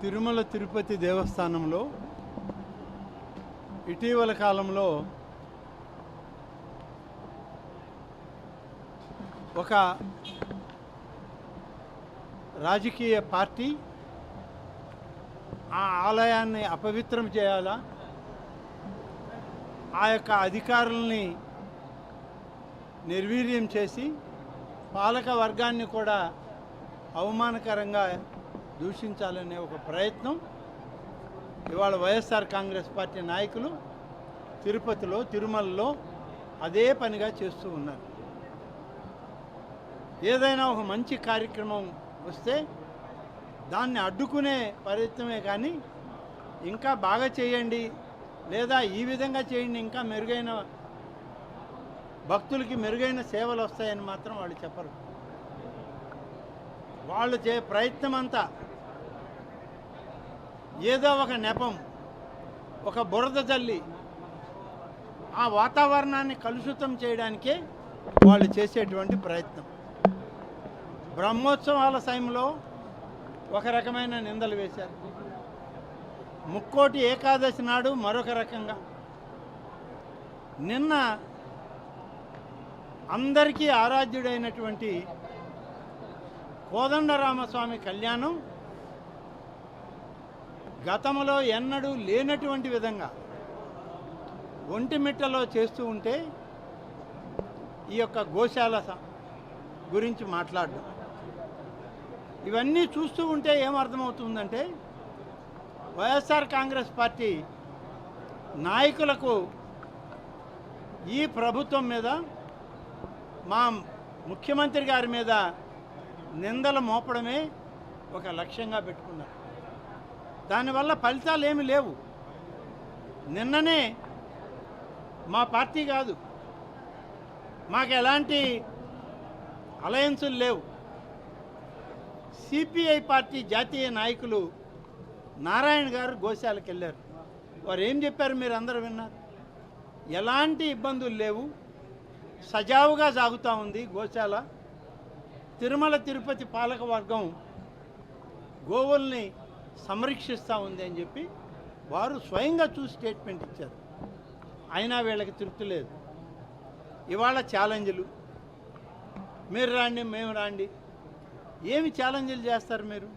తిరుమల తిరుపతి దేవస్థానంలో ఇటీవల కాలంలో ఒక రాజకీయ పార్టీ ఆ ఆలయాన్ని అపవిత్రం చేయాలా, ఆ యొక్క అధికారుల్ని నిర్వీర్యం చేసి పాలక వర్గాన్ని కూడా అవమానకరంగా దూషించాలనే ఒక ప్రయత్నం ఇవాళ వైఎస్ఆర్ కాంగ్రెస్ పార్టీ నాయకులు తిరుపతిలో, తిరుమలలో అదే పనిగా చేస్తూ ఉన్నారు. ఏదైనా ఒక మంచి కార్యక్రమం వస్తే దాన్ని అడ్డుకునే ప్రయత్నమే కానీ ఇంకా బాగా చేయండి లేదా ఈ విధంగా చేయండి, ఇంకా మెరుగైన భక్తులకి మెరుగైన సేవలు వస్తాయని మాత్రం వాళ్ళు చెప్పరు. వాళ్ళు ప్రయత్నం అంతా ఏదో ఒక నెపం, ఒక బురద జల్లి ఆ వాతావరణాన్ని కలుషితం చేయడానికే వాళ్ళు చేసేటువంటి ప్రయత్నం. బ్రహ్మోత్సవాల సమయంలో ఒక రకమైన నిందలు వేశారు, ముక్కోటి ఏకాదశి నాడు మరొక రకంగా, నిన్న అందరికీ ఆరాధ్యుడైనటువంటి కోదండరామస్వామి కళ్యాణం గతంలో ఎన్నడూ లేనటువంటి విధంగా ఒంటిమిట్టలో చేస్తూ ఉంటే ఈ యొక్క గోశాల గురించి మాట్లాడడం, ఇవన్నీ చూస్తూ ఉంటే ఏమర్థమవుతుందంటే వైఎస్ఆర్ కాంగ్రెస్ పార్టీ నాయకులకు ఈ ప్రభుత్వం మీద, మా ముఖ్యమంత్రి గారి మీద నిందలు మోపడమే ఒక లక్ష్యంగా పెట్టుకున్నారు. దానివల్ల ఫలితాలు ఏమి లేవు. నిన్ననే మా పార్టీ కాదు, మాకు ఎలాంటి అలయన్సులు లేవు, సిపిఐ పార్టీ జాతీయ నాయకులు నారాయణ గారు గోశాలకు వెళ్ళారు. వారు ఏం చెప్పారు మీరు అందరూ విన్నారు. ఎలాంటి ఇబ్బందులు లేవు, సజావుగా సాగుతూ ఉంది గోశాల. తిరుమల తిరుపతి పాలక వర్గం గోవుల్ని సంరక్షిస్తూ ఉంది అని చెప్పి వారు స్వయంగా చూసి స్టేట్మెంట్ ఇచ్చారు. అయినా వీళ్ళకి తృప్తి లేదు. ఇవాళ ఛాలెంజ్లు, మీరు రాండి మేము రాండి, ఏమి ఛాలెంజ్లు చేస్తారు మీరు?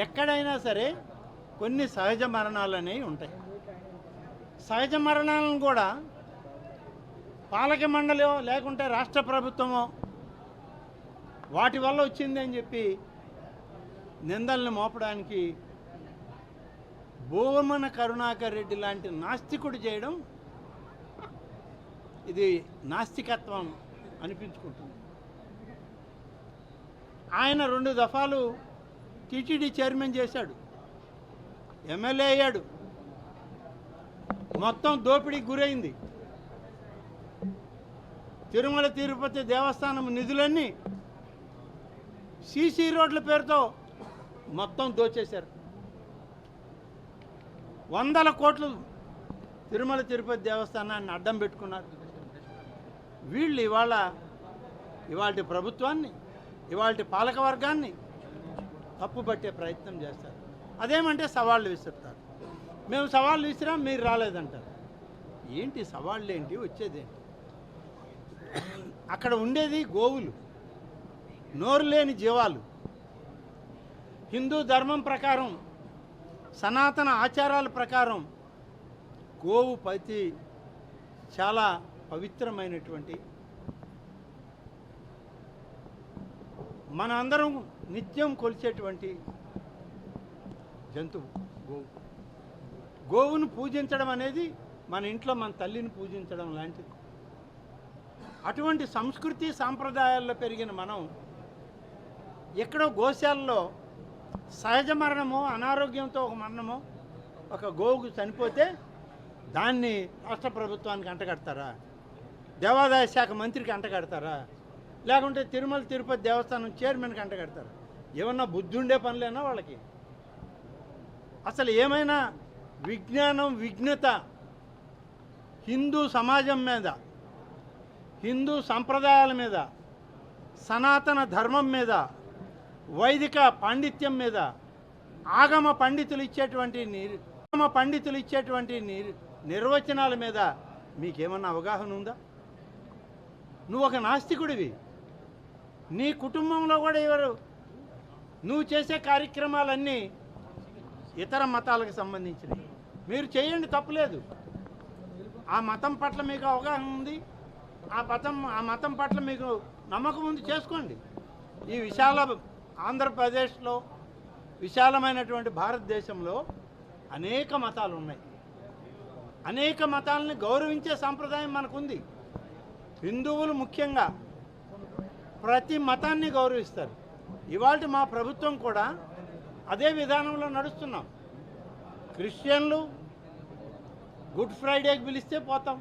ఎక్కడైనా సరే కొన్ని సహజ మరణాలు అనేవి ఉంటాయి. సహజ మరణాలను కూడా పాలక మండలియో లేకుంటే రాష్ట్ర ప్రభుత్వమో వాటి వల్ల వచ్చింది అని చెప్పి నిందల్ని మోపడానికి భూమన కరుణాకర్ రెడ్డి లాంటి నాస్తికుడు చేయడం ఇది నాస్తికత్వం అనిపించుకుంటుంది. ఆయన 2 దఫాలు టీటీడీ చైర్మన్ చేశాడు, ఎమ్మెల్యే అయ్యాడు, మొత్తం దోపిడీకి గురైంది. తిరుమల తిరుపతి దేవస్థానం నిధులన్నీ సీసీ రోడ్ల పేరుతో మొత్తం దోచేశారు. 100 కోట్లు తిరుమల తిరుపతి దేవస్థానాన్ని అడ్డం పెట్టుకున్నారు. వీళ్ళు ఇవాళ ప్రభుత్వాన్ని, ఇవాళ పాలక వర్గాన్ని తప్పుపట్టే ప్రయత్నం చేస్తారు. అదేమంటే సవాళ్ళు విసురుతారు. మేము సవాళ్ళు విసిరాం, మీరు రాలేదంటారు. ఏంటి సవాళ్ళు ఏంటి, వచ్చేదేంటి? అక్కడ ఉండేది గోవులు, నోరు లేని జీవాలు. హిందూ ధర్మం ప్రకారం, సనాతన ఆచారాల ప్రకారం గోవు పతి చాలా పవిత్రమైనటువంటి, మన అందరం నిత్యం కొలిచేటువంటి జంతువు గోవు. గోవును పూజించడం అనేది మన ఇంట్లో మన తల్లిని పూజించడం లాంటిది. అటువంటి సంస్కృతి సాంప్రదాయాల్లో పెరిగిన మనం ఎక్కడో గోశాలలో సహజ మరణమో, అనారోగ్యంతో ఒక మరణమో, ఒక గోవుకు చనిపోతే దాన్ని రాష్ట్ర ప్రభుత్వానికి అంటగడతారా? దేవాదాయ శాఖ మంత్రికి అంటగడతారా? లేకుంటే తిరుమల తిరుపతి దేవస్థానం చైర్మన్కి అంటగడతారా? ఏమన్నా బుద్ధి ఉండే పనులేనా వాళ్ళకి? అసలు ఏమైనా విజ్ఞానం, విజ్ఞత హిందూ సమాజం మీద, హిందూ సంప్రదాయాల మీద, సనాతన ధర్మం మీద, వైదిక పాండిత్యం మీద ఆగమ పండితులు ఇచ్చేటువంటి నిర్వచనాల మీద మీకేమన్నా అవగాహన ఉందా? నువ్వు ఒక నాస్తికుడివి. నీ కుటుంబంలో కూడా ఎవరు నువ్వు చేసే కార్యక్రమాలన్నీ ఇతర మతాలకు సంబంధించినవి. మీరు చేయండి, తప్పులేదు. ఆ మతం పట్ల మీకు అవగాహన ఉంది, ఆ మతం పట్ల మీకు నమ్మకం ఉంది, చేసుకోండి. ఈ విశాల ఆంధ్రప్రదేశ్లో, విశాలమైనటువంటి భారతదేశంలో అనేక మతాలు ఉన్నాయి. అనేక మతాలని గౌరవించే సాంప్రదాయం మనకుంది. హిందువులు ముఖ్యంగా ప్రతి మతాన్ని గౌరవిస్తారు. ఇవాళ మా ప్రభుత్వం కూడా అదే విధానంలో నడుస్తున్నాం. క్రిస్టియన్లు గుడ్ ఫ్రైడేకి పిలిస్తే పోతాం,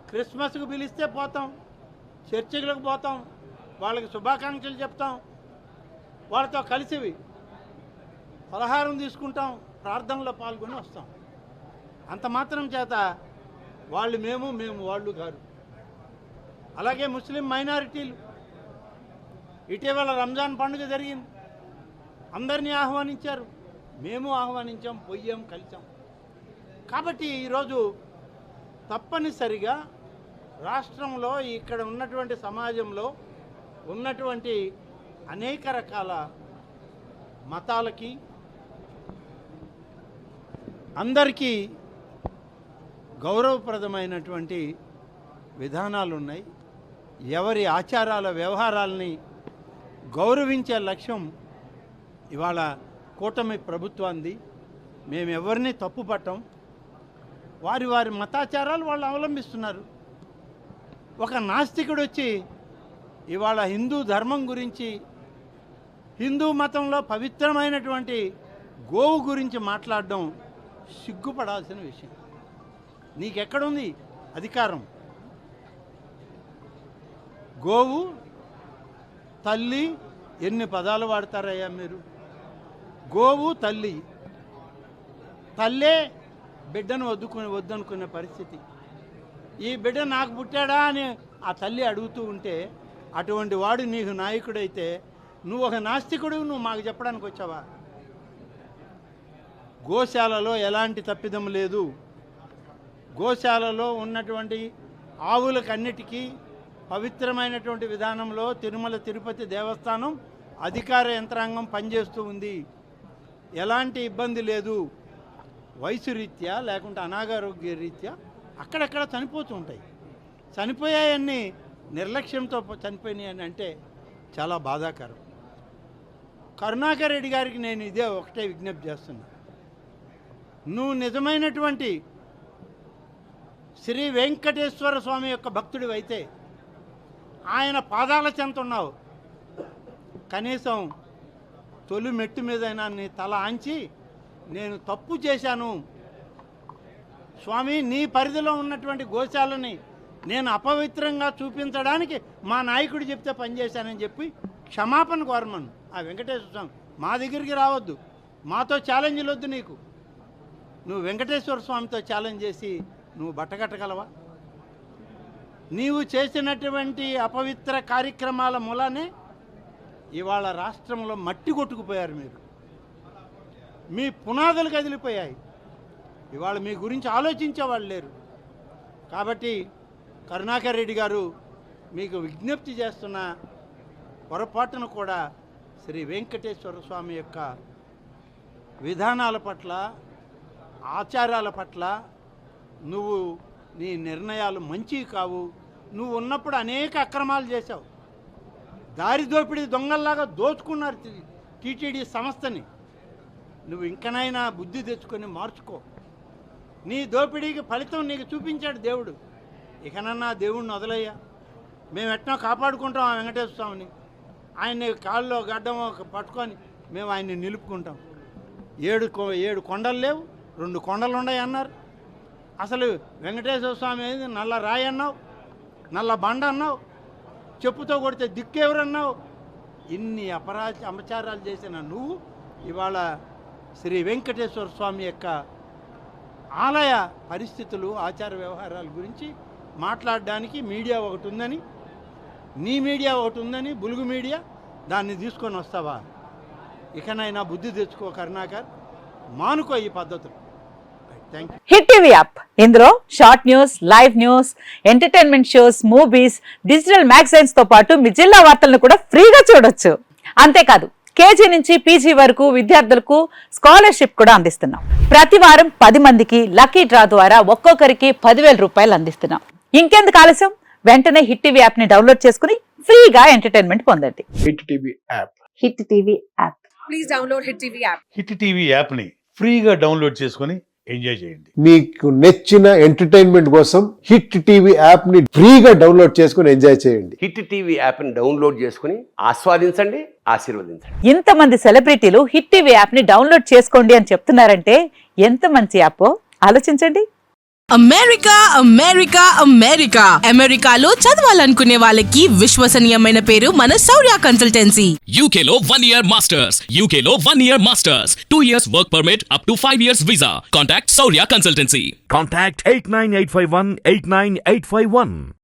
క్రిస్మస్కి పిలిస్తే పోతాం, చర్చిలకు పోతాం, వాళ్ళకి శుభాకాంక్షలు చెప్తాం, వాళ్ళతో కలిసి పలహారం తీసుకుంటాం, ప్రార్థనలో పాల్గొని వస్తాం. అంత మాత్రం చేత వాళ్ళు మేము వాళ్ళు కాదు. అలాగే ముస్లిం మైనారిటీలు, ఇటీవల రంజాన్ పండుగ జరిగింది, అందరినీ ఆహ్వానించారు, మేము ఆహ్వానించాం, పోయాం, కలిసాం. కాబట్టి ఈరోజు తప్పనిసరిగా రాష్ట్రంలో ఇక్కడ ఉన్నటువంటి సమాజంలో ఉన్నటువంటి అనేక రకాల మతాలకి అందరికీ గౌరవప్రదమైనటువంటి విధానాలు ఉన్నాయి. ఎవరి ఆచారాల వ్యవహారాలని గౌరవించే లక్ష్యం ఇవాళ కూటమి ప్రభుత్వాన్ని. మేము ఎవరిని తప్పు పట్టం. వారి మతాచారాలు వాళ్ళు అవలంబిస్తున్నారు. ఒక నాస్తికుడు వచ్చి ఇవాళ హిందూ ధర్మం గురించి, హిందూ మతంలో పవిత్రమైనటువంటి గోవు గురించి మాట్లాడడం సిగ్గుపడాల్సిన విషయం. నీకెక్కడుంది అధికారం? గోవు తల్లి, ఎన్ని పదాలు వాడతారయ్యా మీరు? గోవు తల్లి, తల్లే బిడ్డను వద్దనుకునే పరిస్థితి. ఈ బిడ్డ నాకు పుట్టాడా అని ఆ తల్లి అడుగుతూ ఉంటే అటువంటి వాడు నీకు నాయకుడైతే నువ్వు ఒక నాస్తికుడు, నువ్వు మాకు చెప్పడానికి వచ్చావా? గోశాలలో ఎలాంటి తప్పిదం లేదు. గోశాలలో ఉన్నటువంటి ఆవులకన్నిటికీ పవిత్రమైనటువంటి విధానంలో తిరుమల తిరుపతి దేవస్థానం అధికార యంత్రాంగం పనిచేస్తూ ఉంది. ఎలాంటి ఇబ్బంది లేదు. వయసు రీత్యా లేకుంటే అనారోగ్య రీత్యా అక్కడక్కడ చనిపోతూ ఉంటాయి. చనిపోయాయన్నీ నిర్లక్ష్యంతో చనిపోయినాయని అంటే చాలా బాధాకరం. కరుణాకర్ రెడ్డి గారికి నేను ఇదే ఒకటే విజ్ఞప్తి చేస్తున్నా. నువ్వు నిజమైనటువంటి శ్రీ వెంకటేశ్వర స్వామి యొక్క భక్తుడివైతే, ఆయన పాదాల చెంత ఉన్నావు, కనీసం తొలి మెట్టు మీదైనా నీ తల ఆంచి నేను తప్పు చేశాను స్వామి, నీ పరిధిలో ఉన్నటువంటి గోశాలని నేను అపవిత్రంగా చూపించడానికి మా నాయకుడు చెప్తే పనిచేశానని చెప్పి క్షమాపణ కోరమను. ఆ వెంకటేశ్వర స్వామి మా దగ్గరికి రావద్దు, మాతో ఛాలెంజ్లు వద్దు. నీకు నువ్వు వెంకటేశ్వర స్వామితో ఛాలెంజ్ చేసి నువ్వు బట్టకట్టగలవా? నీవు చేసినటువంటి అపవిత్ర కార్యక్రమాల మూలానే ఇవాళ రాష్ట్రంలో మట్టి కొట్టుకుపోయారు. మీ పునాదులు కదిలిపోయాయి. ఇవాళ మీ గురించి ఆలోచించేవాళ్ళు లేరు. కాబట్టి కరుణాకర్ రెడ్డి గారు, మీకు విజ్ఞప్తి చేస్తున్న, పొరపాటును కూడా శ్రీ వెంకటేశ్వర స్వామి యొక్క విధానాల పట్ల, ఆచారాల పట్ల నువ్వు నీ నిర్ణయాలు మంచివి కావు. నువ్వు ఉన్నప్పుడు అనేక అక్రమాలు చేశావు. దారి దోపిడీ దొంగల్లాగా దోచుకున్నారు టీటీడీ సంస్థని. నువ్వు ఇంకనైనా బుద్ధి తెచ్చుకొని మార్చుకో. నీ దోపిడీకి ఫలితం నీకు చూపించాడు దేవుడు. ఇకనన్నా దేవుడిని వదలయ్యా. మేము ఎట్నో కాపాడుకుంటాం ఆ వెంకటేశ్వర స్వామిని. ఆయన్ని కాళ్ళలో గడ్డం పట్టుకొని మేము ఆయన్ని నిలుపుకుంటాం. 7 కొండలు లేవు, 2 కొండలు ఉన్నాయి అన్నారు. అసలు వెంకటేశ్వర స్వామి ఏది నల్ల రాయి అన్నావు, నల్ల బండ అన్నావు, చెప్పుతో కొడితే దిక్కెవరన్నావు. ఇన్ని అపచారాలు చేసిన నువ్వు ఇవాళ శ్రీ వెంకటేశ్వర స్వామి యొక్క ఆలయ పరిస్థితులు, ఆచార వ్యవహారాల గురించి మాట్లాడడానికి మీడియా ఒకటి ఉందని, నీ మీడియా ఒకటి ఉందని, బులుగు మీడియా, దాన్ని తీసుకొని వస్తావా? ఇకనైనా బుద్ధి తెచ్చుకో కరుణాకర్, మానుకో ఈ పద్ధతులు. Thank you. Hit TV app, ఇందులో short news, live news, entertainment shows, movies, digital magazines తో పాటు మీ జిల్లా వార్తలను కూడా ఫ్రీగా చూడొచ్చు. అంతేకాదు కేజీ నుంచి పీజీ వరకు విద్యార్థులకు స్కాలర్షిప్ కూడా అందిస్తున్నాం. ప్రతి వారం 10 మందికి లక్కీ డ్రా ద్వారా ఒక్కొక్కరికి 10,000 రూపాయలు అందిస్తున్నాం. ఇంకెందుకు ఆలస్యం, వెంటనే హిట్ టీవీ యాప్ ని డౌన్లోడ్ చేసుకుని ఫ్రీగా ఎంటర్టైన్మెంట్ పొందండి. Hit TV app. Hit TV app. Please download Hit TV app. Hit TV యాప్ని ఫ్రీగా డౌన్లోడ్ చేసుకొని ఎంజాయ్ చేయండి. మీకు నచ్చిన ఎంటర్టైన్మెంట్ కోసం హిట్ టీవీ యాప్ ని ఫ్రీగా డౌన్లోడ్ చేసుకుని ఎంజాయ్ చేయండి. హిట్ టీవీ యాప్ని డౌన్లోడ్ చేసుకుని ఆస్వాదించండి, ఆశీర్వదించండి. ఇంతమంది సెలబ్రిటీలు హిట్ టీవీ యాప్ ని డౌన్లోడ్ చేసుకోండి అని చెప్తున్నారంటే ఎంత మంచి యాప్ ఆలోచించండి. అమెరికా అమెరికా అమెరికా అమెరికాలో చదవాలనుకునే వాళ్ళకి విశ్వసనీయమైన పేరు మన శౌర్య consultancy. UK Law 1 Year Masters. UK Law 1 Year Masters. 2 years work permit up to 5 years visa. Contact Saurya Consultancy. Contact 89851 89851.